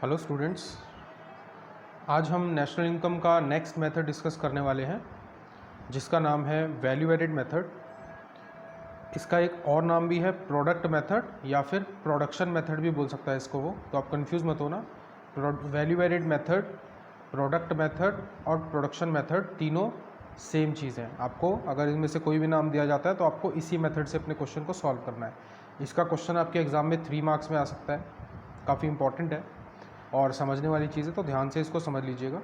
Hello students, आज हम national income का नेक्स्ट मेथड डिस्कस करने वाले हैं जिसका नाम है वैल्यू एडेड मेथड। इसका एक और नाम भी है प्रोडक्ट मेथड या फिर प्रोडक्शन मेथड भी बोल सकता है इसको वो, तो आप कंफ्यूज मत होना। Value added method, product method और प्रोडक्शन मेथड तीनों सेम चीज़ हैं। आपको अगर इनमें से कोई भी नाम दिया जाता है तो आपको इसी मेथड से अपने क्वेश्चन को सॉल्व करना है। इसका क्वेश्चन आपके एग्ज़ाम में 3 मार्क्स में आ सकता है, काफ़ी इंपॉर्टेंट है और समझने वाली चीज़ है, तो ध्यान से इसको समझ लीजिएगा।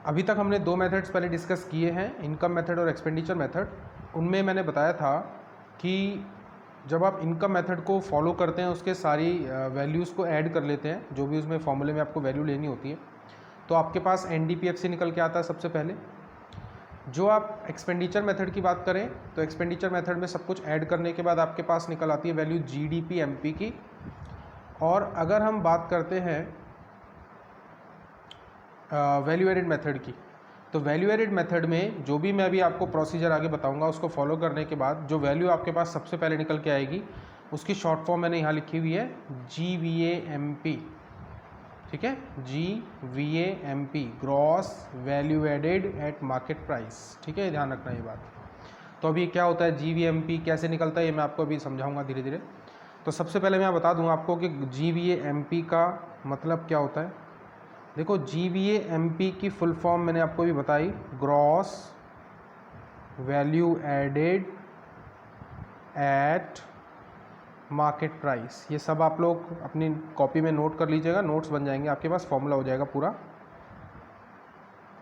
अभी तक हमने 2 मेथड्स पहले डिस्कस किए हैं, इनकम मेथड और एक्सपेंडिचर मेथड। उनमें मैंने बताया था कि जब आप इनकम मेथड को फॉलो करते हैं, उसके सारी वैल्यूज़ को ऐड कर लेते हैं, जो भी उसमें फॉर्मूले में आपको वैल्यू लेनी होती है, तो आपके पास NDPFC निकल के आता है सबसे पहले। जो आप एक्सपेंडिचर मेथड की बात करें तो एक्सपेंडिचर मेथड में सब कुछ ऐड करने के बाद आपके पास निकल आती है वैल्यू GDP MP की। और अगर हम बात करते हैं वैल्यू एडेड मेथड की, तो वैल्यू एडेड मेथड में जो भी मैं अभी आपको प्रोसीजर आगे बताऊंगा उसको फॉलो करने के बाद जो वैल्यू आपके पास सबसे पहले निकल के आएगी उसकी शॉर्ट फॉर्म मैंने यहाँ लिखी हुई है GVAMP। ठीक है, GVAMP, gross value added at market price. ठीक है, ध्यान रखना ये बात। तो अभी क्या होता है GVAMP, कैसे निकलता है, ये मैं आपको अभी समझाऊंगा धीरे धीरे। तो सबसे पहले मैं बता दूं आपको कि GVAMP का मतलब क्या होता है। देखो, GVAMP की फुल फॉर्म मैंने आपको भी बताई, gross value added at market price. ये सब आप लोग अपनी कॉपी में नोट कर लीजिएगा, नोट्स बन जाएंगे आपके पास, फॉर्मूला हो जाएगा पूरा।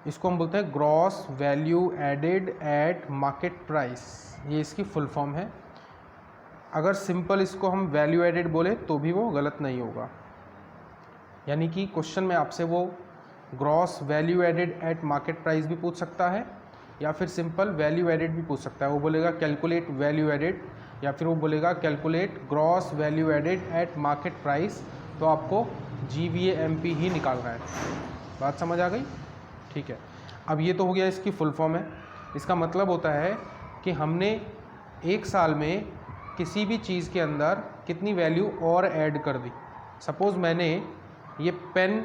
इसको हम बोलते हैं gross value added at market price, ये इसकी फुल फॉर्म है। अगर सिंपल इसको हम वैल्यू एडेड बोले तो भी वो गलत नहीं होगा, यानी कि क्वेश्चन में आपसे वो gross value added at market price भी पूछ सकता है या फिर सिंपल वैल्यू एडेड भी पूछ सकता है। वो बोलेगा कैलकुलेट वैल्यू एडेड या फिर वो बोलेगा calculate gross value added at market price, तो आपको GVAMP ही निकालना है। बात समझ आ गई? ठीक है, अब ये तो हो गया इसकी फुल फॉर्म है। इसका मतलब होता है कि हमने एक साल में किसी भी चीज़ के अंदर कितनी वैल्यू और ऐड कर दी। सपोज़ मैंने ये पेन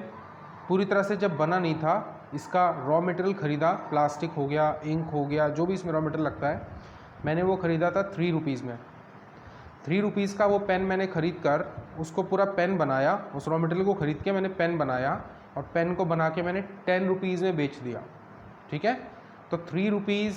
पूरी तरह से जब बना नहीं था, इसका रॉ मटेरियल ख़रीदा, प्लास्टिक हो गया, इंक हो गया, जो भी इसमें रॉ मटेरियल लगता है, मैंने वो ख़रीदा था 3 रुपीज़ में। 3 रुपीज़ का वो पेन मैंने ख़रीद कर उसको पूरा पेन बनाया, उस रॉ मटेरियल को ख़रीद के मैंने पेन बनाया और पेन को बना के मैंने 10 रुपीज़ में बेच दिया। ठीक है, तो 3 रुपीज़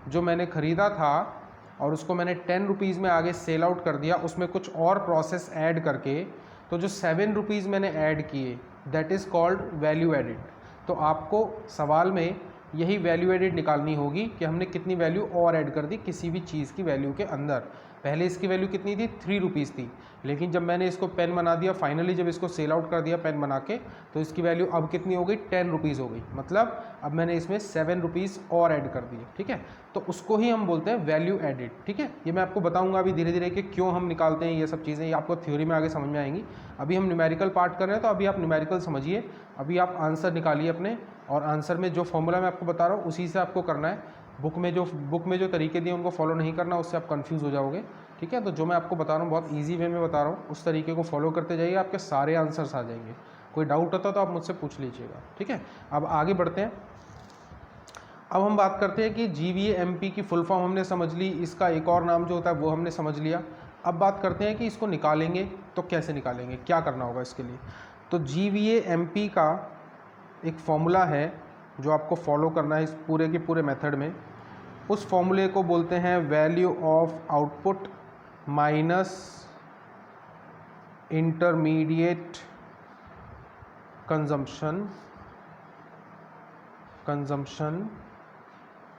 जो मैंने ख़रीदा था और उसको मैंने 10 रुपीज़ में आगे सेल आउट कर दिया, उसमें कुछ और प्रोसेस ऐड करके, तो जो 7 रुपीज़ मैंने ऐड किए, that is called value added. तो आपको सवाल में यही वैल्यू एडिड निकालनी होगी कि हमने कितनी वैल्यू और ऐड कर दी किसी भी चीज़ की वैल्यू के अंदर। पहले इसकी वैल्यू कितनी थी? 3 रुपीज़ थी, लेकिन जब मैंने इसको पेन बना दिया, फाइनली जब इसको सेल आउट कर दिया पेन बना के, तो इसकी वैल्यू अब कितनी हो गई? 10 रुपीज़ हो गई। मतलब अब मैंने इसमें 7 रुपीज़ और ऐड कर दिए। ठीक है, तो उसको ही हम बोलते हैं वैल्यू एडिड। ठीक है, ये मैं आपको बताऊंगा अभी धीरे धीरे कि क्यों हम निकालते हैं ये सब चीज़ें, ये आपको थ्योरी में आगे समझ में आएंगी। अभी हम न्यूमेरिकल पार्ट कर रहे हैं, तो अभी आप न्यूमेरिकल समझिए, अभी आप आंसर निकालिए अपने, और आंसर में जो फॉर्मूला मैं आपको बता रहा हूँ उसी से आपको करना है। बुक में जो तरीके दिए उनको फॉलो नहीं करना, उससे आप कंफ्यूज हो जाओगे। ठीक है, तो जो मैं आपको बता रहा हूँ बहुत इजी वे में बता रहा हूँ, उस तरीके को फॉलो करते जाइए, आपके सारे आंसर्स आ जाएंगे। कोई डाउट होता तो आप मुझसे पूछ लीजिएगा। ठीक है, अब आगे बढ़ते हैं। अब हम बात करते हैं कि GVAMP की फुल फॉर्म हमने समझ ली, इसका एक और नाम जो होता है वो हमने समझ लिया। अब बात करते हैं कि इसको निकालेंगे तो कैसे निकालेंगे, क्या करना होगा इसके लिए। तो GVAMP का एक फॉर्मूला है जो आपको फॉलो करना है इस पूरे के पूरे मेथड में। उस फॉर्मूले को बोलते हैं value of output minus intermediate consumption,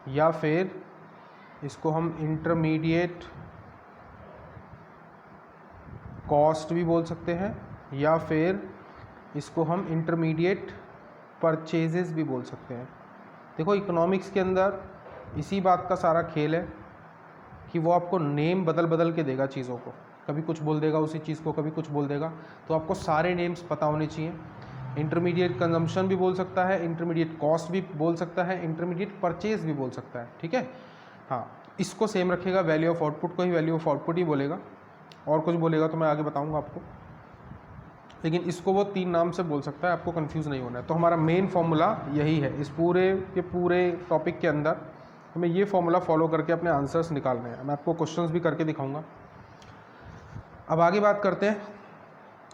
या फिर इसको हम इंटरमीडिएट कॉस्ट भी बोल सकते हैं, या फिर इसको हम इंटरमीडिएट परचेजेस भी बोल सकते हैं। देखो, इकोनॉमिक्स के अंदर इसी बात का सारा खेल है कि वो आपको नेम बदल बदल के देगा चीज़ों को, कभी कुछ बोल देगा उसी चीज़ को, कभी कुछ बोल देगा, तो आपको सारे नेम्स पता होने चाहिए। इंटरमीडिएट कंजम्पशन भी बोल सकता है, इंटरमीडिएट कॉस्ट भी बोल सकता है, इंटरमीडिएट परचेज भी बोल सकता है। ठीक है, हाँ, इसको सेम रखेगा, वैल्यू ऑफ आउटपुट को ही वैल्यू ऑफ आउटपुट ही बोलेगा, और कुछ बोलेगा तो मैं आगे बताऊंगा आपको। लेकिन इसको वो 3 नाम से बोल सकता है, आपको कंफ्यूज नहीं होना है। तो हमारा मेन फॉर्मूला यही है, इस पूरे टॉपिक के अंदर हमें ये फॉर्मूला फॉलो करके अपने आंसर्स निकालने हैं। मैं आपको क्वेश्चंस भी करके दिखाऊंगा। अब आगे बात करते हैं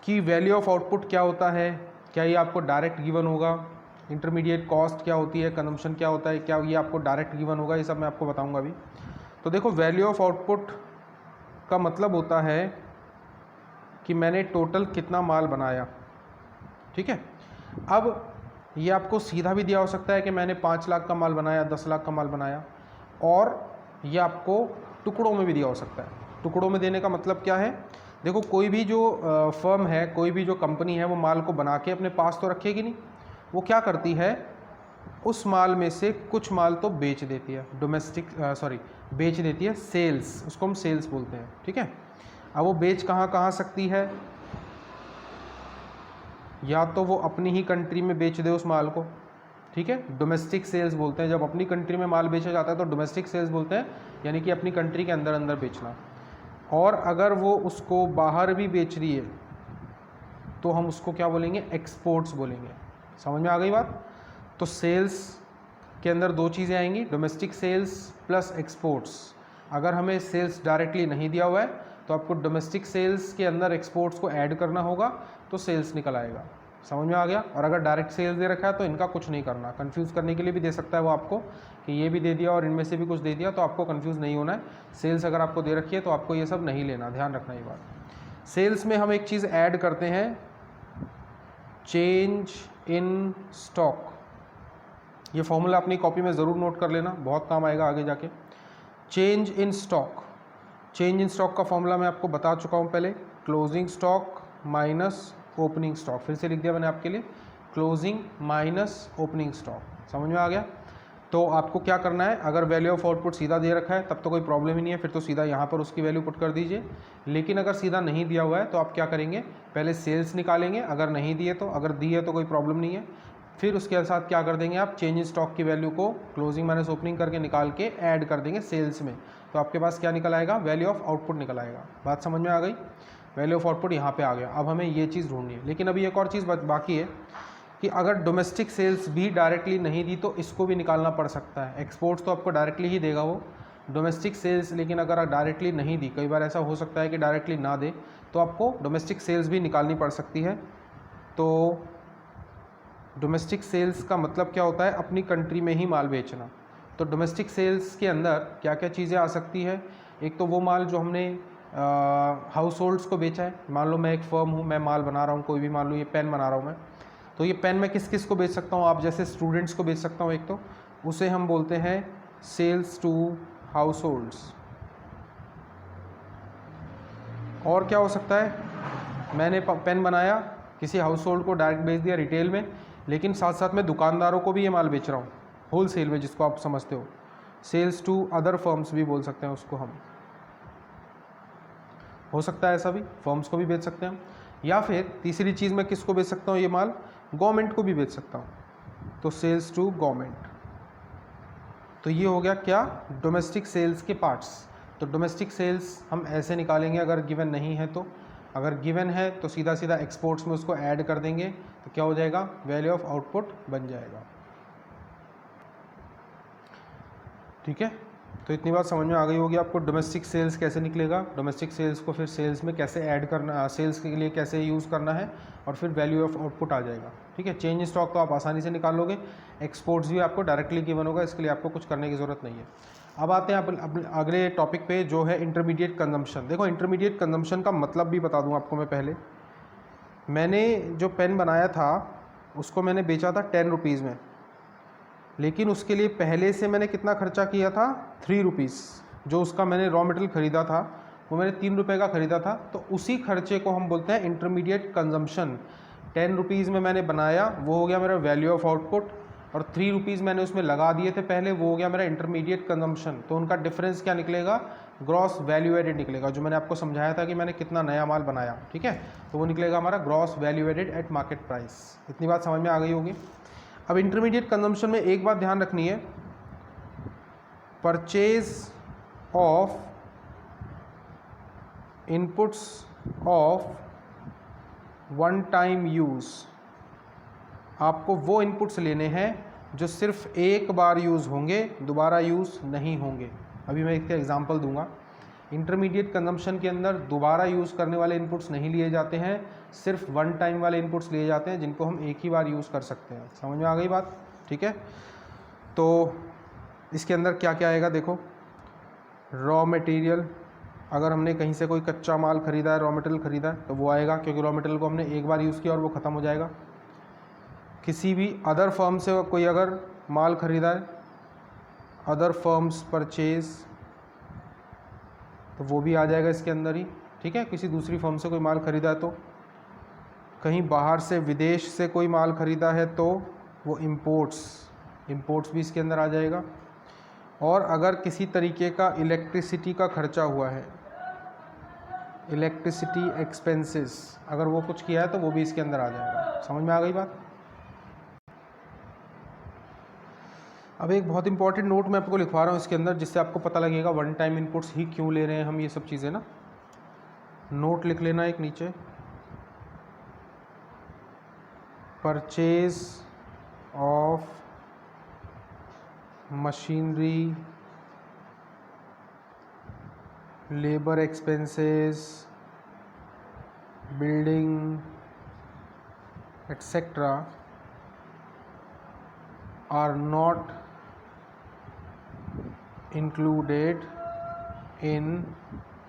कि वैल्यू ऑफ आउटपुट क्या होता है, क्या ये आपको डायरेक्ट गिवन होगा, इंटरमीडिएट कॉस्ट क्या होती है, कंजम्पशन क्या होता है, क्या ये आपको डायरेक्ट गिवन होगा, ये सब मैं आपको बताऊंगा अभी। तो देखो, वैल्यू ऑफ आउटपुट का मतलब होता है कि मैंने टोटल कितना माल बनाया, ठीक है। अब ये आपको सीधा भी दिया हो सकता है कि मैंने 5 लाख का माल बनाया, 10 लाख का माल बनाया, और ये आपको टुकड़ों में भी दिया हो सकता है। टुकड़ों में देने का मतलब क्या है, देखो कोई भी जो फर्म है, कोई भी जो कंपनी है, वो माल को बना के अपने पास तो रखेगी नहीं, वो क्या करती है, उस माल में से कुछ माल तो बेच देती है, बेच देती है, सेल्स, उसको हम सेल्स बोलते हैं, ठीक है। अब वो बेच कहाँ सकती है, या तो वो अपनी ही कंट्री में बेच दे उस माल को, ठीक है, डोमेस्टिक सेल्स बोलते हैं। जब अपनी कंट्री में माल बेचा जाता है तो डोमेस्टिक सेल्स बोलते हैं, यानी कि अपनी कंट्री के अंदर अंदर बेचना। और अगर वो उसको बाहर भी बेच रही है तो हम उसको क्या बोलेंगे, एक्सपोर्ट्स बोलेंगे। समझ में आ गई बात। तो सेल्स के अंदर 2 चीज़ें आएंगी, डोमेस्टिक सेल्स प्लस एक्सपोर्ट्स। अगर हमें सेल्स डायरेक्टली नहीं दिया हुआ है तो आपको डोमेस्टिक सेल्स के अंदर एक्सपोर्ट्स को ऐड करना होगा, तो सेल्स निकल आएगा। समझ में आ गया। और अगर डायरेक्ट सेल्स दे रखा है तो इनका कुछ नहीं करना, कंफ्यूज करने के लिए भी दे सकता है वो आपको कि ये भी दे दिया और इनमें से भी कुछ दे दिया, तो आपको कंफ्यूज नहीं होना है। सेल्स अगर आपको दे रखी है तो आपको ये सब नहीं लेना, ध्यान रखना ये बात। सेल्स में हम एक चीज़ ऐड करते हैं, चेंज इन स्टॉक। ये फॉर्मूला अपनी कॉपी में ज़रूर नोट कर लेना, बहुत काम आएगा आगे जाके। Change in stock, change in stock का फॉर्मूला मैं आपको बता चुका हूँ पहले, closing stock minus opening stock. फिर से लिख दिया मैंने आपके लिए, क्लोजिंग माइनस ओपनिंग स्टॉक। समझ में आ गया। तो आपको क्या करना है, अगर वैल्यू ऑफ आउटपुट सीधा दे रखा है तब तो कोई प्रॉब्लम ही नहीं है, फिर तो सीधा यहाँ पर उसकी वैल्यू पुट कर दीजिए। लेकिन अगर सीधा नहीं दिया हुआ है तो आप क्या करेंगे, पहले सेल्स निकालेंगे, अगर नहीं दिए तो, अगर दी है तो कोई प्रॉब्लम नहीं है। फिर उसके साथ क्या कर देंगे आप, चेंज इन स्टॉक की वैल्यू को क्लोजिंग माइनस ओपनिंग करके निकाल के ऐड कर देंगे सेल्स में, तो आपके पास क्या निकल आएगा, वैल्यू ऑफ आउटपुट निकल आएगा। बात समझ में आ गई। वैल्यू ऑफ आउटपुट यहाँ पे आ गया। अब हमें ये चीज़ ढूंढनी है, लेकिन अभी एक और चीज़ बाकी है कि अगर डोमेस्टिक सेल्स भी डायरेक्टली नहीं दी तो इसको भी निकालना पड़ सकता है। एक्सपोर्ट्स तो आपको डायरेक्टली ही देगा वो, डोमेस्टिक सेल्स लेकिन अगर डायरेक्टली नहीं दी, कई बार ऐसा हो सकता है कि डायरेक्टली ना दे, तो आपको डोमेस्टिक सेल्स भी निकालनी पड़ सकती है। तो डोमेस्टिक सेल्स का मतलब क्या होता है, अपनी कंट्री में ही माल बेचना। तो डोमेस्टिक सेल्स के अंदर क्या क्या चीज़ें आ सकती है, एक तो वो माल जो हमने हाउस होल्ड्स को बेचा है। मान लो मैं एक फर्म हूँ, मैं माल बना रहा हूँ, कोई भी मान लो ये पेन बना रहा हूँ मैं, तो ये पेन मैं किस किस को बेच सकता हूँ, आप जैसे स्टूडेंट्स को बेच सकता हूँ एक, तो उसे हम बोलते हैं सेल्स टू हाउस होल्ड्स। और क्या हो सकता है, मैंने पेन बनाया, किसी हाउस होल्ड को डायरेक्ट बेच दिया रिटेल में, लेकिन साथ साथ में दुकानदारों को भी ये माल बेच रहा हूँ होल सेल में, जिसको आप समझते हो, सेल्स टू अदर फर्म्स भी बोल सकते हैं उसको हम। हो सकता है ऐसा भी, फर्म्स को भी बेच सकते हैं। या फिर तीसरी चीज़ मैं किसको बेच सकता हूँ, ये माल गवर्नमेंट को भी बेच सकता हूँ, तो सेल्स टू गवर्नमेंट। तो ये हो गया क्या, डोमेस्टिक सेल्स के पार्ट्स। तो डोमेस्टिक सेल्स हम ऐसे निकालेंगे अगर गिवन नहीं है तो, अगर गिवन है तो सीधा सीधा एक्सपोर्ट्स में उसको ऐड कर देंगे, तो क्या हो जाएगा, वैल्यू ऑफ आउटपुट बन जाएगा। ठीक है, तो इतनी बात समझ में आ गई होगी आपको, डोमेस्टिक सेल्स कैसे निकलेगा, डोमेस्टिक सेल्स को फिर सेल्स में कैसे ऐड करना, सेल्स के लिए कैसे यूज़ करना है, और फिर वैल्यू ऑफ आउटपुट आ जाएगा। ठीक है, चेंज इन स्टॉक तो आप आसानी से निकाल लोगे, एक्सपोर्ट्स भी आपको डायरेक्टली गिवन होगा, इसके लिए आपको कुछ करने की ज़रूरत नहीं है। अब आते हैं अपने अगले टॉपिक पे, जो है इंटरमीडिएट कंजम्पशन। देखो, इंटरमीडिएट कंजम्पशन का मतलब भी बता दूँ आपको मैं पहले। मैंने जो पेन बनाया था उसको मैंने बेचा था 10 रुपीज़ में, लेकिन उसके लिए पहले से मैंने कितना खर्चा किया था, 3 रुपीज़। जो उसका मैंने रॉ मटेरियल ख़रीदा था वो मैंने 3 रुपये का ख़रीदा था, तो उसी खर्चे को हम बोलते हैं इंटरमीडिएट कंजम्पशन। 10 रुपीज़ में मैंने बनाया, वो हो गया मेरा वैल्यू ऑफ आउटपुट, और 3 रुपीज़ मैंने उसमें लगा दिए थे पहले, वो हो गया मेरा इंटरमीडिएट कंजम्पशन। तो उनका डिफरेंस क्या निकलेगा, ग्रॉस वैल्यू एडेड निकलेगा, जो मैंने आपको समझाया था कि मैंने कितना नया माल बनाया। ठीक है, तो वो निकलेगा हमारा gross value added at market price. इतनी बात समझ में आ गई होगी। अब इंटरमीडिएट कंजम्पशन में एक बात ध्यान रखनी है, purchase of inputs of one time use, आपको वो इनपुट्स लेने हैं जो सिर्फ एक बार यूज़ होंगे, दोबारा यूज़ नहीं होंगे। अभी मैं इसका एग्जांपल दूंगा। इंटरमीडिएट कंजम्पशन के अंदर दोबारा यूज़ करने वाले इनपुट्स नहीं लिए जाते हैं, सिर्फ वन टाइम वाले इनपुट्स लिए जाते हैं जिनको हम एक ही बार यूज़ कर सकते हैं। समझ में आ गई बात? ठीक है, तो इसके अंदर क्या क्या आएगा देखो। रॉ मटेरियल, अगर हमने कहीं से कोई कच्चा माल ख़रीदा है, रॉ मटेरियल ख़रीदा है, तो वो आएगा, क्योंकि रॉ मटेरियल को हमने एक बार यूज़ किया और वो ख़त्म हो जाएगा। किसी भी अदर फर्म से कोई अगर माल ख़रीदा है, अदर फर्म्स परचेज, तो वो भी आ जाएगा इसके अंदर ही। ठीक है, किसी दूसरी फर्म से कोई माल ख़रीदा है, तो कहीं बाहर से विदेश से कोई माल ख़रीदा है तो वो इम्पोर्ट्स भी इसके अंदर आ जाएगा। और अगर किसी तरीके का इलेक्ट्रिसिटी का खर्चा हुआ है, इलेक्ट्रिसिटी एक्सपेंसेस, अगर वो कुछ किया है तो वो भी इसके अंदर आ जाएगा। समझ में आ गई बात? अब एक बहुत इंपॉर्टेंट नोट मैं आपको लिखवा रहा हूँ इसके अंदर, जिससे आपको पता लगेगा वन टाइम इनपुट्स ही क्यों ले रहे हैं हम, ये सब चीज़ें ना। नोट लिख लेना एक नीचे, purchase of machinery, labour expenses, building etcetera are not included in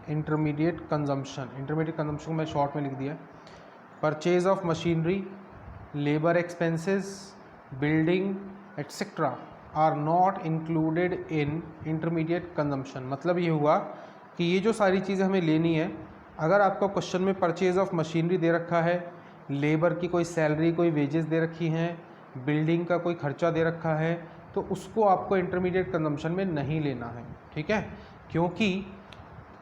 intermediate consumption. Intermediate consumption को मैं शॉर्ट में लिख दिया। Purchase of machinery, labour expenses, building etcetera are not included in intermediate consumption. मतलब ये हुआ कि ये जो सारी चीज़ें हमें लेनी है, अगर आपका क्वेश्चन में परचेज ऑफ मशीनरी दे रखा है, लेबर की कोई सैलरी, कोई वेजेस दे रखी हैं, बिल्डिंग का कोई खर्चा दे रखा है, तो उसको आपको इंटरमीडिएट कंजम्पशन में नहीं लेना है। ठीक है, क्योंकि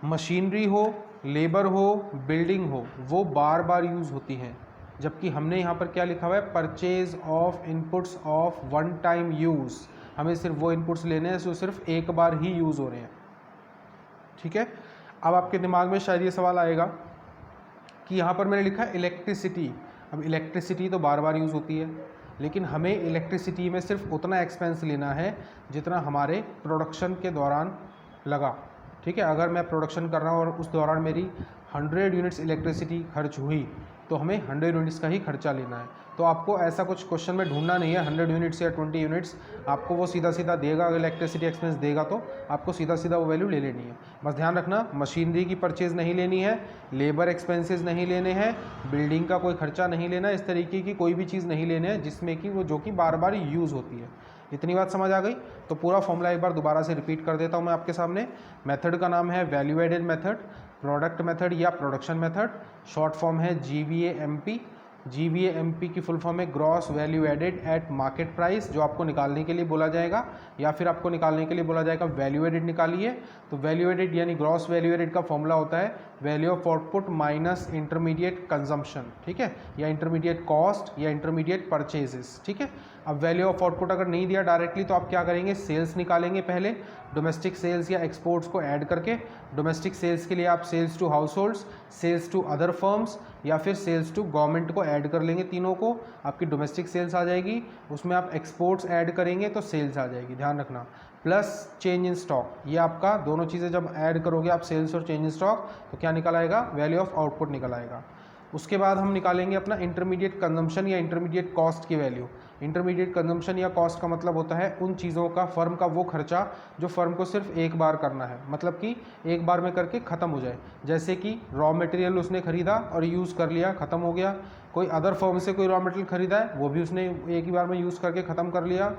मशीनरी हो, लेबर हो, बिल्डिंग हो, वो बार बार यूज़ होती हैं, जबकि हमने यहाँ पर क्या लिखा हुआ है, purchase of inputs of one time use. हमें सिर्फ वो इनपुट्स लेने हैं जो सिर्फ एक बार ही यूज़ हो रहे हैं। ठीक है, अब आपके दिमाग में शायद ये सवाल आएगा कि यहाँ पर मैंने लिखा है इलेक्ट्रिसिटी। अब इलेक्ट्रिसिटी तो बार बार यूज़ होती है, लेकिन हमें इलेक्ट्रिसिटी में सिर्फ उतना एक्सपेंस लेना है जितना हमारे प्रोडक्शन के दौरान लगा। ठीक है, अगर मैं प्रोडक्शन कर रहा हूँ और उस दौरान मेरी 100 यूनिट्स इलेक्ट्रिसिटी खर्च हुई, तो हमें 100 यूनिट्स का ही खर्चा लेना है। तो आपको ऐसा कुछ क्वेश्चन में ढूंढना नहीं है 100 यूनिट्स या 20 यूनिट्स, आपको वो सीधा सीधा देगा। अगर इलेक्ट्रिसिटी एक्सपेंस देगा तो आपको सीधा सीधा वो वैल्यू ले लेनी है। बस ध्यान रखना, मशीनरी की परचेज नहीं लेनी है, लेबर एक्सपेंसेस नहीं लेने हैं, बिल्डिंग का कोई खर्चा नहीं लेना, इस तरीके की कोई भी चीज़ नहीं लेने हैं जिसमें कि वो जो कि बार बार यूज़ होती है। इतनी बात समझ आ गई? तो पूरा फॉर्मूला एक बार दोबारा से रिपीट कर देता हूँ मैं आपके सामने। मेथड का नाम है value added method, product method या प्रोडक्शन मेथड, शॉर्ट फॉर्म है GVAMP। GVAMP की फुल फॉर्म है gross value added at market price, जो आपको निकालने के लिए बोला जाएगा, या फिर आपको निकालने के लिए बोला जाएगा वैल्यू एडेड निकालिए। तो वैल्यू एडेड यानी ग्रॉस वैल्यू एडेड का फॉर्मूला होता है value of output minus intermediate consumption. ठीक है, या इंटरमीडिएट कॉस्ट या इंटरमीडिएट परचेजेस। ठीक है, अब वैल्यू ऑफ आउटपुट अगर नहीं दिया डायरेक्टली तो आप क्या करेंगे, सेल्स निकालेंगे पहले, डोमेस्टिक सेल्स या एक्सपोर्ट्स को ऐड करके। डोमेस्टिक सेल्स के लिए आप sales to households, sales to other firms या फिर सेल्स टू गवर्नमेंट को ऐड कर लेंगे। तीनों को आपकी डोमेस्टिक सेल्स आ जाएगी, उसमें आप एक्सपोर्ट्स ऐड करेंगे तो सेल्स आ जाएगी, ध्यान रखना। प्लस चेंज इन स्टॉक, ये आपका दोनों चीज़ें जब ऐड करोगे आप सेल्स और चेंज इन स्टॉक, तो क्या निकल आएगा, वैल्यू ऑफ आउटपुट निकल आएगा। उसके बाद हम निकालेंगे अपना इंटरमीडिएट कंजम्पशन या इंटरमीडिएट कॉस्ट की वैल्यू। इंटरमीडिएट कंजम्पशन या कॉस्ट का मतलब होता है उन चीज़ों का, फर्म का वो खर्चा जो फर्म को सिर्फ एक बार करना है, मतलब कि एक बार में करके ख़त्म हो जाए। जैसे कि रॉ मटेरियल उसने ख़रीदा और यूज़ कर लिया, ख़त्म हो गया। कोई अदर फर्म से कोई रॉ मटेरियल ख़रीदा है, वो भी उसने एक ही बार में यूज़ करके ख़त्म कर लिया।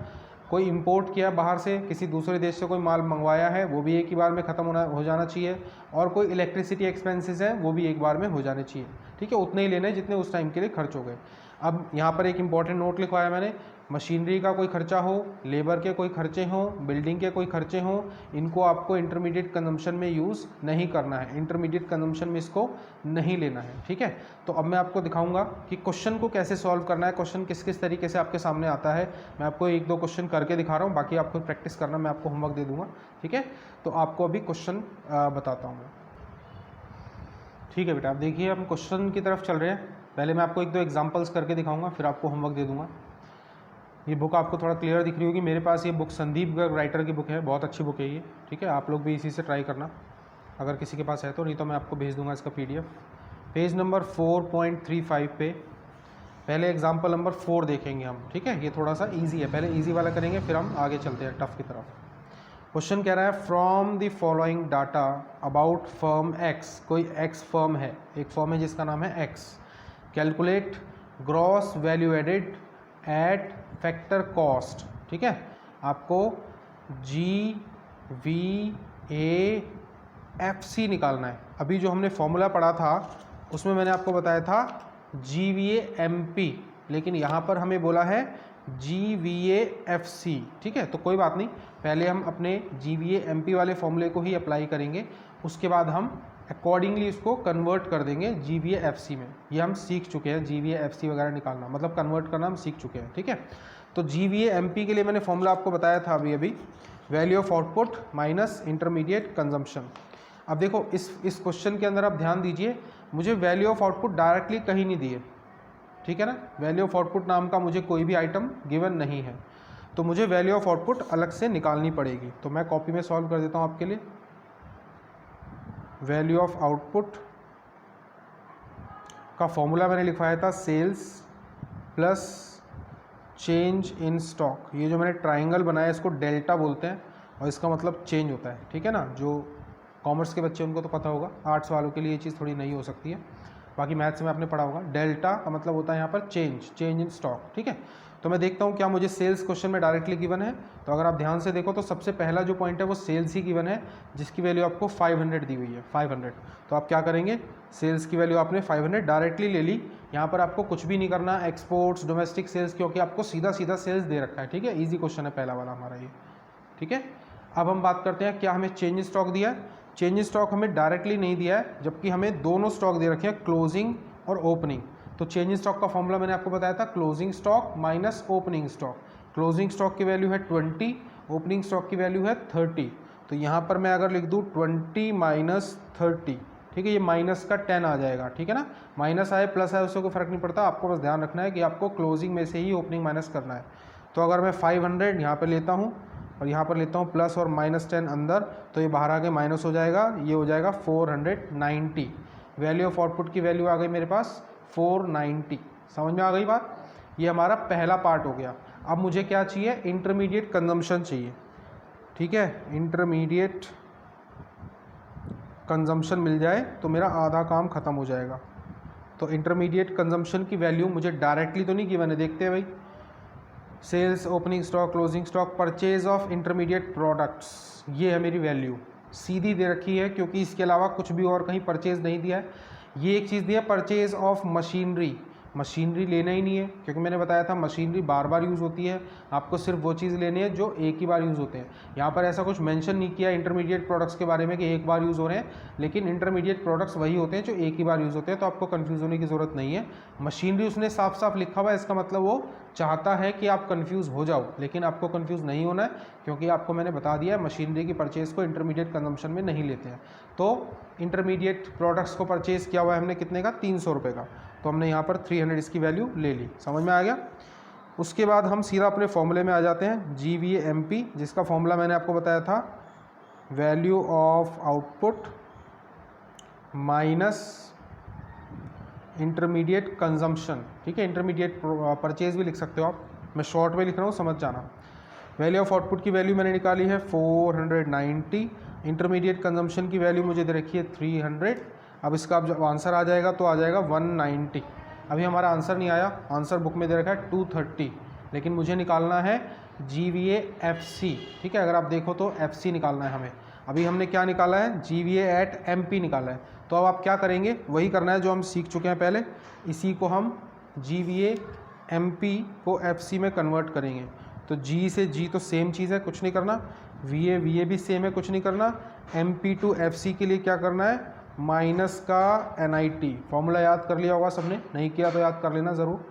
कोई इंपोर्ट किया बाहर से, किसी दूसरे देश से कोई माल मंगवाया है, वो भी एक ही बार में ख़त्म हो जाना चाहिए। और कोई इलेक्ट्रिसिटी एक्सपेंसेस हैं, वो भी एक बार में हो जाने चाहिए। ठीक है, उतने ही लेने जितने उस टाइम के लिए खर्च हो गए। अब यहाँ पर एक इंपॉर्टेंट नोट लिखवाया मैंने, मशीनरी का कोई खर्चा हो, लेबर के कोई खर्चे हों, बिल्डिंग के कोई खर्चे हों, इनको आपको इंटरमीडिएट कंजम्पशन में यूज़ नहीं करना है, इंटरमीडिएट कंजम्पशन में इसको नहीं लेना है। ठीक है, तो अब मैं आपको दिखाऊंगा कि क्वेश्चन को कैसे सॉल्व करना है, क्वेश्चन किस किस तरीके से आपके सामने आता है। मैं आपको एक दो क्वेश्चन करके दिखा रहा हूँ, बाकी आपको प्रैक्टिस करना, मैं आपको होमवर्क दे दूँगा। ठीक है, तो आपको अभी क्वेश्चन बताता हूँ मैं। ठीक है बेटा, आप देखिए हम क्वेश्चन की तरफ चल रहे हैं। पहले मैं आपको एक दो एग्जांपल्स करके दिखाऊंगा, फिर आपको होमवर्क दे दूंगा। ये बुक आपको थोड़ा क्लियर दिख रही होगी, मेरे पास ये बुक संदीप गर्ग राइटर की बुक है, बहुत अच्छी बुक है ये, ठीक है। आप लोग भी इसी से ट्राई करना अगर किसी के पास है तो, नहीं तो मैं आपको भेज दूंगा इसका PDF। पेज नंबर 4.35 पे पहले एग्जाम्पल नंबर 4 देखेंगे हम, ठीक है। ये थोड़ा सा ईजी है, पहले ईजी वाला करेंगे फिर हम आगे चलते हैं टफ की तरफ। क्वेश्चन कह रहा है from the following data about firm X, कोई एक्स फर्म है, एक फर्म है जिसका नाम है X, calculate gross value added at factor cost, ठीक है। आपको GVAFC निकालना है। अभी जो हमने फॉर्मूला पढ़ा था उसमें मैंने आपको बताया था GVAMP, लेकिन यहाँ पर हमें बोला है GVAFC, ठीक है। तो कोई बात नहीं, पहले हम अपने GVAMP वाले फॉर्मूले को ही अप्लाई करेंगे, उसके बाद हम अकॉर्डिंगली इसको कन्वर्ट कर देंगे GVAFC में। ये हम सीख चुके हैं, GVAFC वगैरह निकालना मतलब कन्वर्ट करना हम सीख चुके हैं, ठीक है। तो GVAMP के लिए मैंने फॉर्मूला आपको बताया था अभी value of output minus intermediate consumption. अब देखो इस क्वेश्चन के अंदर आप ध्यान दीजिए, मुझे वैल्यू ऑफ आउटपुट डायरेक्टली कहीं नहीं दिए, ठीक है ना। वैल्यू ऑफ आउटपुट नाम का मुझे कोई भी आइटम गिवन नहीं है, तो मुझे वैल्यू ऑफ आउटपुट अलग से निकालनी पड़ेगी। तो मैं कॉपी में सॉल्व कर देता हूँ आपके लिए। वैल्यू ऑफ आउटपुट का फॉर्मूला मैंने लिखवाया था sales plus change in stock. ये जो मैंने ट्राइंगल बनाया इसको डेल्टा बोलते हैं और इसका मतलब चेंज होता है, ठीक है ना। जो कॉमर्स के बच्चे उनको तो पता होगा, आर्ट्स वालों के लिए ये चीज़ थोड़ी नई हो सकती है, बाकी मैथ्स में आपने पढ़ा होगा। डेल्टा का मतलब होता है यहाँ पर चेंज इन स्टॉक, ठीक है। तो मैं देखता हूँ क्या मुझे सेल्स क्वेश्चन में डायरेक्टली गिवन है। तो अगर आप ध्यान से देखो तो सबसे पहला जो पॉइंट है वो सेल्स ही गिवन है, जिसकी वैल्यू आपको 500 दी हुई है, 500। तो आप क्या करेंगे, सेल्स की वैल्यू आपने 500 डायरेक्टली ले ली। यहाँ पर आपको कुछ भी नहीं करना, एक्सपोर्ट्स डोमेस्टिक सेल्स, क्योंकि आपको सीधा सीधा सेल्स दे रखा है, ठीक है। ईजी क्वेश्चन है पहला वाला हमारा ये, ठीक है। अब हम बात करते हैं क्या हमें चेंज स्टॉक दिया है। चेंज स्टॉक हमें डायरेक्टली नहीं दिया है, जबकि हमें दोनों स्टॉक दे रखे हैं, क्लोजिंग और ओपनिंग। तो चेंज स्टॉक का फॉर्मूला मैंने आपको बताया था closing stock minus opening stock. Closing stock की वैल्यू है 20, ओपनिंग स्टॉक की वैल्यू है 30। तो यहाँ पर मैं अगर लिख दूँ 20 माइनस 30, ठीक है, ये माइनस का 10 आ जाएगा, ठीक है ना। माइनस आए प्लस आए उससे कोई फर्क नहीं पड़ता, आपको बस ध्यान रखना है कि आपको क्लोजिंग में से ही ओपनिंग माइनस करना है। तो अगर मैं 500 यहाँ पर लेता हूँ और यहाँ पर लेता हूँ प्लस और माइनस 10 अंदर, तो ये बाहर आके माइनस हो जाएगा, ये हो जाएगा 490। वैल्यू ऑफ आउटपुट की वैल्यू आ गई मेरे पास 490। समझ में आ गई बात। ये हमारा पहला पार्ट हो गया। अब मुझे क्या चाहिए, इंटरमीडिएट कंजम्पशन चाहिए, ठीक है। इंटरमीडिएट कंजम्पशन मिल जाए तो मेरा आधा काम खत्म हो जाएगा। तो इंटरमीडिएट कंजम्पशन की वैल्यू मुझे डायरेक्टली तो नहीं गिवन है, देखते हैं भाई। Sales, opening stock, closing stock, purchase of intermediate products, ये है मेरी वैल्यू, सीधी दे रखी है क्योंकि इसके अलावा कुछ भी और कहीं परचेज नहीं दिया है। ये एक चीज़ दी है परचेज ऑफ मशीनरी, मशीनरी लेना ही नहीं है क्योंकि मैंने बताया था मशीनरी बार बार यूज़ होती है, आपको सिर्फ वो चीज़ लेनी है जो एक ही बार यूज़ होते हैं। यहाँ पर ऐसा कुछ मेंशन नहीं किया इंटरमीडिएट प्रोडक्ट्स के बारे में कि एक बार यूज़ हो रहे हैं, लेकिन इंटरमीडिएट प्रोडक्ट्स वही होते हैं जो एक ही बार यूज़ होते हैं, तो आपको कन्फ्यूज़ होने की ज़रूरत नहीं है। मशीनरी उसने साफ साफ लिखा हुआ है, इसका मतलब वो चाहता है कि आप कन्फ्यूज़ हो जाओ, लेकिन आपको कन्फ्यूज़ नहीं होना है क्योंकि आपको मैंने बता दिया मशीनरी की परचेज़ को इंटरमीडिएट कंजम्पशन में नहीं लेते हैं। तो इंटरमीडिएट प्रोडक्ट्स को परचेज़ किया हुआ है हमने कितने का, 300 रुपये का, तो हमने यहाँ पर 300 इसकी वैल्यू ले ली। समझ में आ गया। उसके बाद हम सीधा अपने फॉर्मूले में आ जाते हैं, GVAMP, जिसका फॉर्मूला मैंने आपको बताया था value of output minus intermediate consumption, ठीक है। इंटरमीडिएट परचेज भी लिख सकते हो आप, मैं शॉर्ट में लिख रहा हूँ, समझ जाना। वैल्यू ऑफ आउटपुट की वैल्यू मैंने निकाली है 490, इंटरमीडिएट कंजम्पशन की वैल्यू मुझे दे रखी है 300। अब इसका जब आंसर आ जाएगा तो आ जाएगा 190। अभी हमारा आंसर नहीं आया, आंसर बुक में दे रखा है 230, लेकिन मुझे निकालना है GVAFC, ठीक है। अगर आप देखो तो FC निकालना है हमें। अभी हमने क्या निकाला है, GVA@MP निकाला है। तो अब आप क्या करेंगे, वही करना है जो हम सीख चुके हैं पहले, इसी को हम GVAMP को FC में कन्वर्ट करेंगे। तो G से G तो सेम चीज़ है, कुछ नहीं करना, VA भी सेम है, कुछ नहीं करना। MP to FC के लिए क्या करना है, माइनस का NIT। फॉर्मूला याद कर लिया होगा सबने, नहीं किया तो याद कर लेना ज़रूर।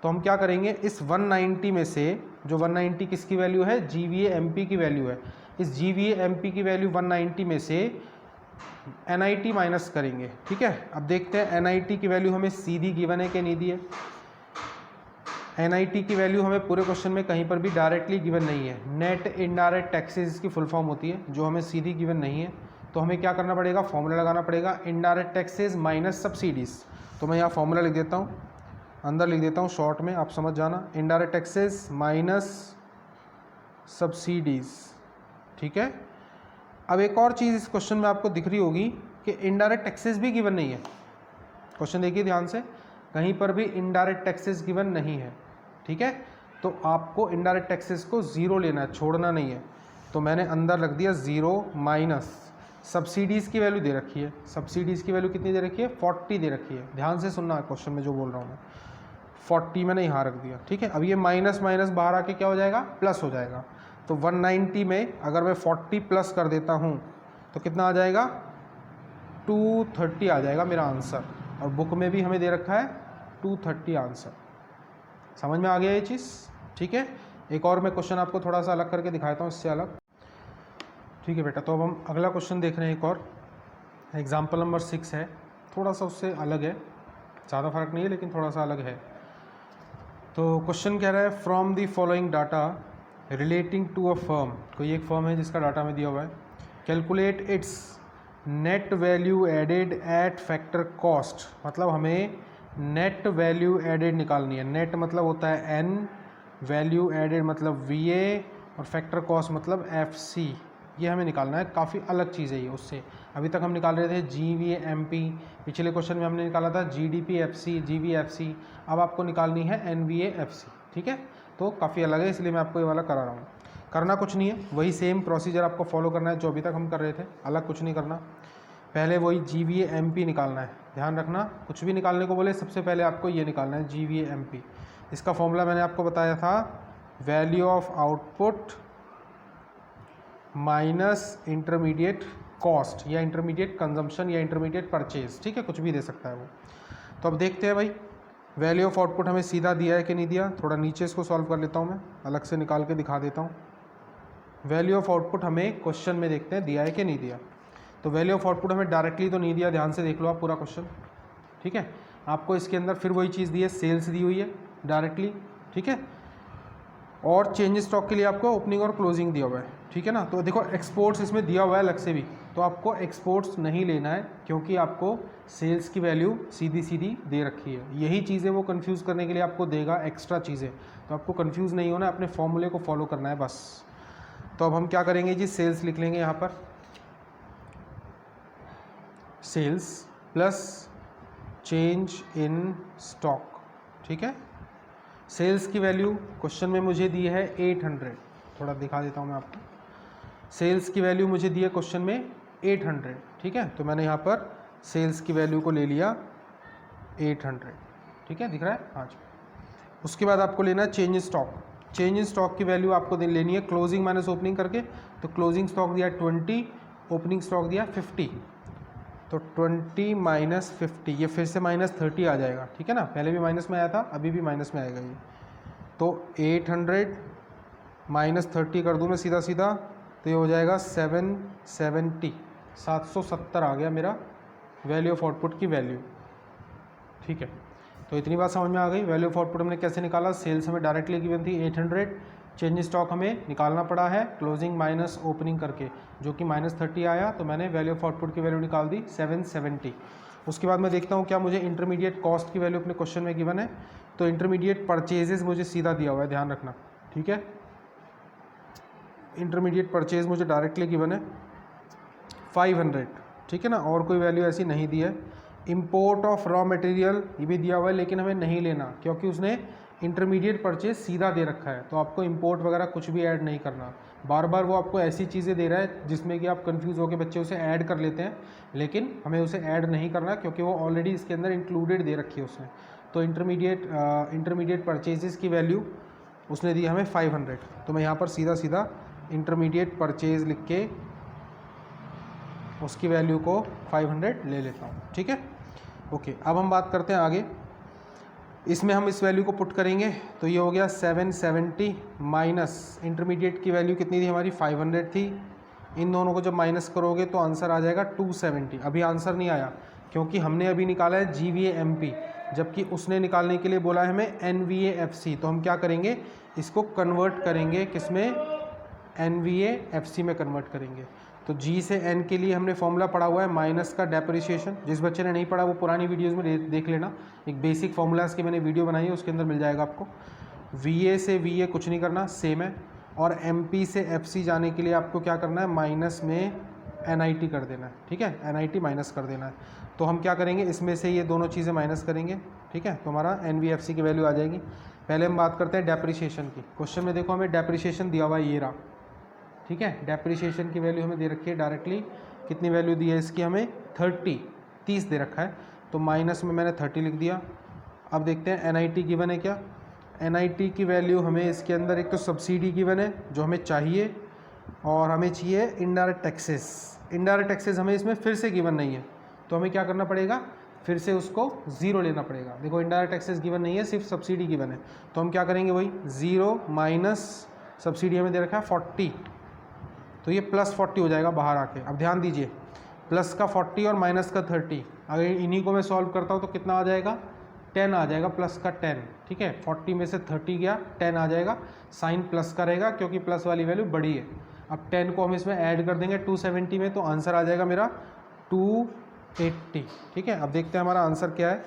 तो हम क्या करेंगे, इस 190 में से, जो 190 किसकी वैल्यू है, GVAMP की वैल्यू है, इस GVAMP की वैल्यू 190 में से NIT माइनस करेंगे, ठीक है। अब देखते हैं NIT की वैल्यू हमें सीधी गिवन है कि नहीं दी है। NIT की वैल्यू हमें पूरे क्वेश्चन में कहीं पर भी डायरेक्टली गिवन नहीं है। नेट इनडायरेक्ट टैक्सेस की फुल फॉर्म होती है, जो हमें सीधी गिवन नहीं है। तो हमें क्या करना पड़ेगा, फॉर्मूला लगाना पड़ेगा, इनडायरेक्ट टैक्सेस माइनस सब्सिडीज़। तो मैं यहाँ फॉर्मूला लिख देता हूँ, अंदर लिख देता हूँ शॉर्ट में, आप समझ जाना, इनडायरेक्ट टैक्सेस माइनस सब्सिडीज़, ठीक है। अब एक और चीज़ इस क्वेश्चन में आपको दिख रही होगी कि इनडायरेक्ट टैक्सेस भी गिवन नहीं है। क्वेश्चन देखिए ध्यान से, कहीं पर भी इनडायरेक्ट टैक्सेस गिवन नहीं है, ठीक है। तो आपको इनडायरेक्ट टैक्सेस को ज़ीरो लेना है, छोड़ना नहीं है। तो मैंने अंदर रख दिया ज़ीरो माइनस सब्सिडीज़ की वैल्यू दे रखी है। सब्सिडीज़ की वैल्यू कितनी दे रखी है, 40 दे रखी है। ध्यान से सुनना क्वेश्चन में जो बोल रहा हूँ मैं, 40 मैंने यहाँ रख दिया, ठीक है। अब ये माइनस माइनस बाहर आके क्या हो जाएगा, प्लस हो जाएगा। तो 190 में अगर मैं 40 प्लस कर देता हूँ तो कितना आ जाएगा, 230 आ जाएगा मेरा आंसर। और बुक में भी हमें दे रखा है 230 आंसर। समझ में आ गया ये चीज़, ठीक है। एक और मैं क्वेश्चन आपको थोड़ा सा अलग करके दिखाता हूँ, इससे अलग, ठीक है बेटा। तो अब हम अगला क्वेश्चन देख रहे हैं, एक और एग्जाम्पल नंबर 6 है, थोड़ा सा उससे अलग है, ज़्यादा फर्क नहीं है लेकिन थोड़ा सा अलग है। तो क्वेश्चन कह रहा है, from the following data relating to a firm, कोई एक फर्म है जिसका डाटा में दिया हुआ है, calculate its net value added at factor cost. मतलब हमें नेट वैल्यू एडेड निकालनी है। नेट मतलब होता है N, वैल्यू एडेड मतलब VA, और फैक्टर कॉस्ट मतलब FC। ये हमें निकालना है, काफ़ी अलग चीज़ है ये उससे। अभी तक हम निकाल रहे थे GVA MP, पिछले क्वेश्चन में हमने निकाला था GDP FC, GVFC। अब आपको निकालनी है NVA FC, ठीक है। तो काफ़ी अलग है, इसलिए मैं आपको ये वाला करा रहा हूँ। करना कुछ नहीं है, वही सेम प्रोसीजर आपको फॉलो करना है जो अभी तक हम कर रहे थे, अलग कुछ नहीं करना। पहले वही GVA MP निकालना है, ध्यान रखना, कुछ भी निकालने को बोले सबसे पहले आपको ये निकालना है GVA MP। इसका फॉर्मूला मैंने आपको बताया था, value of output minus intermediate cost, या इंटरमीडिएट कंजम्पशन, या इंटरमीडिएट परचेज, ठीक है, कुछ भी दे सकता है वो। तो अब देखते हैं भाई, वैल्यू ऑफ आउटपुट हमें सीधा दिया है कि नहीं दिया। थोड़ा नीचे इसको सॉल्व कर लेता हूँ, मैं अलग से निकाल के दिखा देता हूँ। वैल्यू ऑफ आउटपुट हमें क्वेश्चन में देखते हैं दिया है कि नहीं दिया। तो वैल्यू ऑफ आउटपुट हमें डायरेक्टली तो नहीं दिया, ध्यान से देख लो आप पूरा क्वेश्चन, ठीक है। आपको इसके अंदर फिर वही चीज़ दी है, सेल्स दी हुई है डायरेक्टली, ठीक है। और चेंज स्टॉक के लिए आपको ओपनिंग और क्लोजिंग दिया हुआ है, ठीक है ना। तो देखो एक्सपोर्ट्स इसमें दिया हुआ है अलग से भी, तो आपको एक्सपोर्ट्स नहीं लेना है, क्योंकि आपको सेल्स की वैल्यू सीधी सीधी दे रखी है। यही चीज़ें वो कंफ्यूज करने के लिए आपको देगा एक्स्ट्रा चीज़ें, तो आपको कंफ्यूज नहीं होना, अपने फॉर्मूले को फॉलो करना है बस। तो अब हम क्या करेंगे जी, सेल्स लिख लेंगे यहाँ पर, sales plus change in stock, ठीक है। सेल्स की वैल्यू क्वेश्चन में मुझे दी है 800, थोड़ा दिखा देता हूँ मैं आपको। सेल्स की वैल्यू मुझे दी है क्वेश्चन में 800, ठीक है। तो मैंने यहाँ पर सेल्स की वैल्यू को ले लिया 800, ठीक है, दिख रहा है, हाँ जी। उसके बाद आपको लेना है change in stock. Change in stock की वैल्यू आपको लेनी है क्लोजिंग माइनस ओपनिंग करके। तो क्लोजिंग स्टॉक दिया 20, ओपनिंग स्टॉक दिया 50, तो 20 माइनस 50, ये फिर से माइनस 30 आ जाएगा, ठीक है ना। पहले भी माइनस में आया था, अभी भी माइनस में आएगा ये। तो 800 माइनस 30 कर दूँ मैं सीधा सीधा, तो ये हो जाएगा 770, 770 आ गया मेरा वैल्यू ऑफ आउटपुट की वैल्यू, ठीक है। तो इतनी बात समझ में आ गई। वैल्यू ऑफ आउटपुट हमने कैसे निकाला, सेल्स हमें डायरेक्टली गिवन थी 800, चेंज स्टॉक हमें निकालना पड़ा है क्लोजिंग माइनस ओपनिंग करके, जो कि माइनस 30 आया, तो मैंने वैल्यू ऑफ आउटपुट की वैल्यू निकाल दी 770। उसके बाद मैं देखता हूँ क्या मुझे इंटरमीडिएट कॉस्ट की वैल्यू अपने क्वेश्चन में गिवन है। तो इंटरमीडिएट परचेजेस मुझे सीधा दिया हुआ है, ध्यान रखना, ठीक है। इंटरमीडिएट परचेज मुझे डायरेक्टली गिवन है 500, ठीक है ना, और कोई वैल्यू ऐसी नहीं दी है। इंपोर्ट ऑफ रॉ मटेरियल ये भी दिया हुआ है, लेकिन हमें नहीं लेना, क्योंकि उसने इंटरमीडिएट परचेज सीधा दे रखा है, तो आपको इंपोर्ट वगैरह कुछ भी ऐड नहीं करना। बार बार वो आपको ऐसी चीज़ें दे रहा है जिसमें कि आप कंफ्यूज होकर बच्चे उसे ऐड कर लेते हैं, लेकिन हमें उसे ऐड नहीं करना, क्योंकि वो ऑलरेडी इसके अंदर इंक्लूडेड दे रखी है उसने। तो इंटरमीडिएट परचेजेस की वैल्यू उसने दी हमें 500, तो मैं यहाँ पर सीधा सीधा इंटरमीडिएट परचेज लिख के उसकी वैल्यू को 500 ले लेता हूँ, ठीक है। ओके, अब हम बात करते हैं आगे। इसमें हम इस वैल्यू को पुट करेंगे, तो ये हो गया 770 माइनस इंटरमीडिएट की वैल्यू कितनी थी हमारी, 500 थी, इन दोनों को जब माइनस करोगे तो आंसर आ जाएगा 270। अभी आंसर नहीं आया क्योंकि हमने अभी निकाला है GVA-MP, जबकि उसने निकालने के लिए बोला है हमें NVA-FC। तो हम क्या करेंगे, इसको कन्वर्ट करेंगे किसमें, NVA-FC में कन्वर्ट करेंगे। तो G से N के लिए हमने फॉर्मूला पढ़ा हुआ है माइनस का डेप्रिसिएशन। जिस बच्चे ने नहीं पढ़ा वो पुरानी वीडियोज़ में देख लेना, एक बेसिक फार्मूलाज की मैंने वीडियो बनाई है, उसके अंदर मिल जाएगा आपको। VA से VA कुछ नहीं करना, सेम है। और MP से FC जाने के लिए आपको क्या करना है, माइनस में NIT कर देना है, ठीक है, NIT माइनस कर देना है। तो हम क्या करेंगे, इसमें से ये दोनों चीज़ें माइनस करेंगे, ठीक है, तो हमारा NVFC की वैल्यू आ जाएगी। पहले हम बात करते हैं डेप्रिसिएशन की। क्वेश्चन में देखो हमें डेप्रिसिएशन दिया हुआ है, ये रहा, ठीक है। डेप्रिसिएशन की वैल्यू हमें दे रखी है डायरेक्टली, कितनी वैल्यू दी है इसकी हमें, 30 दे रखा है, तो माइनस में मैंने 30 लिख दिया। अब देखते हैं NIT गिवन है क्या। NIT की वैल्यू हमें इसके अंदर एक तो सब्सिडी गिवन है जो हमें चाहिए, और हमें चाहिए इनडायरेक्ट टैक्सेस। इनडायरेक्ट टैक्सेस हमें इसमें फिर से गिवन नहीं है, तो हमें क्या करना पड़ेगा, फिर से उसको ज़ीरो लेना पड़ेगा। देखो इनडायरेक्ट टैक्सेस गिवन नहीं है, सिर्फ सब्सिडी गिवन है, तो हम क्या करेंगे, वही 0 माइनस सब्सिडी हमें दे रखा है 40, तो ये प्लस 40 हो जाएगा बाहर आके। अब ध्यान दीजिए, प्लस का 40 और माइनस का 30, अगर इन्हीं को मैं सॉल्व करता हूँ तो कितना आ जाएगा, 10 आ जाएगा, प्लस का 10, ठीक है। 40 में से 30 गया, 10 आ जाएगा, साइन प्लस का रहेगा क्योंकि प्लस वाली वैल्यू बड़ी है। अब 10 को हम इसमें ऐड कर देंगे 270 में, तो आंसर आ जाएगा मेरा 280, ठीक है। अब देखते हैं हमारा आंसर क्या है।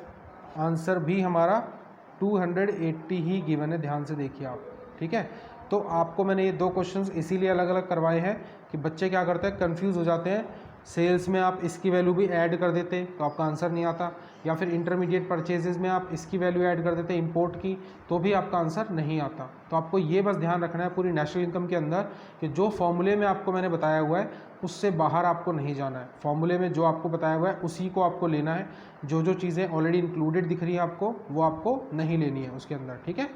आंसर भी हमारा 280 ही गिवन है, ध्यान से देखिए आप, ठीक है। तो आपको मैंने ये दो क्वेश्चंस इसीलिए अलग अलग करवाए हैं कि बच्चे क्या करते हैं, कंफ्यूज हो जाते हैं। सेल्स में आप इसकी वैल्यू भी ऐड कर देते तो आपका आंसर नहीं आता, या फिर इंटरमीडिएट परचेजेस में आप इसकी वैल्यू ऐड कर देते इंपोर्ट की, तो भी आपका आंसर नहीं आता। तो आपको ये बस ध्यान रखना है पूरी नेशनल इनकम के अंदर कि जो फॉर्मूले में आपको मैंने बताया हुआ है उससे बाहर आपको नहीं जाना है। फॉर्मूले में जो आपको बताया हुआ है उसी को आपको लेना है, जो जो चीज़ें ऑलरेडी इंक्लूडेड दिख रही है आपको वो आपको नहीं लेनी है उसके अंदर, ठीक है।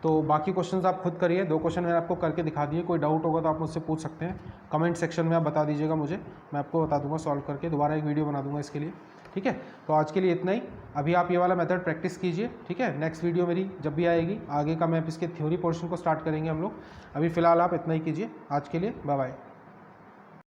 तो बाकी क्वेश्चंस आप खुद करिए, दो क्वेश्चन मैंने आपको करके दिखा दिए। कोई डाउट होगा तो आप मुझसे पूछ सकते हैं, कमेंट सेक्शन में आप बता दीजिएगा मुझे, मैं आपको बता दूंगा सॉल्व करके, दोबारा एक वीडियो बना दूंगा इसके लिए, ठीक है। तो आज के लिए इतना ही। अभी आप ये वाला मेथड प्रैक्टिस कीजिए, ठीक है। नेक्स्ट वीडियो मेरी जब भी आएगी आगे का मैं इसके थ्योरी पोर्शन को स्टार्ट करेंगे हम लोग। अभी फ़िलहाल आप इतना ही कीजिए। आज के लिए बाय बाय।